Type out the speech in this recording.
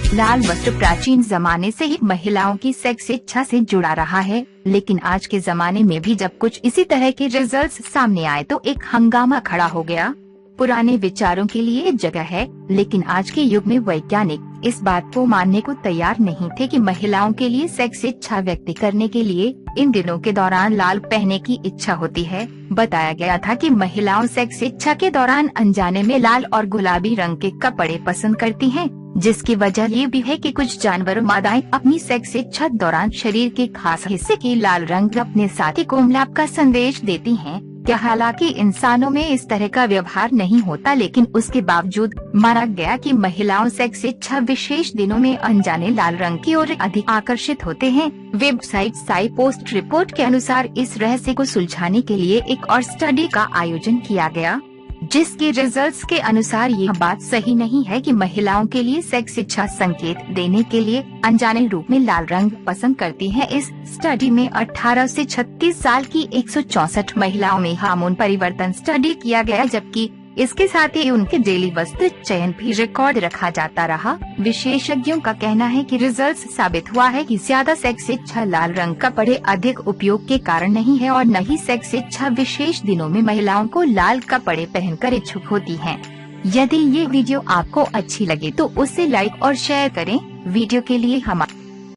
लाल वस्त्र प्राचीन जमाने से ही महिलाओं की सेक्स इच्छा से जुड़ा रहा है, लेकिन आज के जमाने में भी जब कुछ इसी तरह के रिजल्ट्स सामने आए तो एक हंगामा खड़ा हो गया। पुराने विचारों के लिए जगह है, लेकिन आज के युग में वैज्ञानिक इस बात को मानने को तैयार नहीं थे कि महिलाओं के लिए सेक्स इच्छा व्यक्त करने के लिए इन दिनों के दौरान लाल पहनने की इच्छा होती है। बताया गया था कि महिलाओं सेक्स इच्छा के दौरान अनजाने में लाल और गुलाबी रंग के कपड़े पसंद करती हैं, जिसकी वजह ये भी है कि कुछ जानवर मादाएं अपनी सेक्स इच्छा दौरान शरीर के खास हिस्से की लाल रंग अपने साथी को मिलाप का संदेश देती हैं। क्या हालांकि इंसानों में इस तरह का व्यवहार नहीं होता, लेकिन उसके बावजूद माना गया कि महिलाओं सेक्स इच्छा विशेष दिनों में अनजाने लाल रंग की ओर अधिक आकर्षित होते हैं। वेबसाइट साई पोस्ट रिपोर्ट के अनुसार इस रहस्य को सुलझाने के लिए एक और स्टडी का आयोजन किया गया, जिसके रिजल्ट्स के अनुसार यह बात सही नहीं है कि महिलाओं के लिए सेक्स इच्छा संकेत देने के लिए अनजाने रूप में लाल रंग पसंद करती हैं। इस स्टडी में 18 से 36 साल की 164 महिलाओं में हार्मोन परिवर्तन स्टडी किया गया, जबकि इसके साथ ही उनके डेली वस्त्र चयन भी रिकॉर्ड रखा जाता रहा। विशेषज्ञों का कहना है कि रिजल्ट्स साबित हुआ है कि ज्यादा सेक्स इच्छा लाल रंग कपड़े अधिक उपयोग के कारण नहीं है और न ही सेक्स इच्छा विशेष दिनों में महिलाओं को लाल कपड़े पहनकर इच्छुक होती है। यदि ये वीडियो आपको अच्छी लगे तो उसे लाइक और शेयर करें। वीडियो के लिए हमारे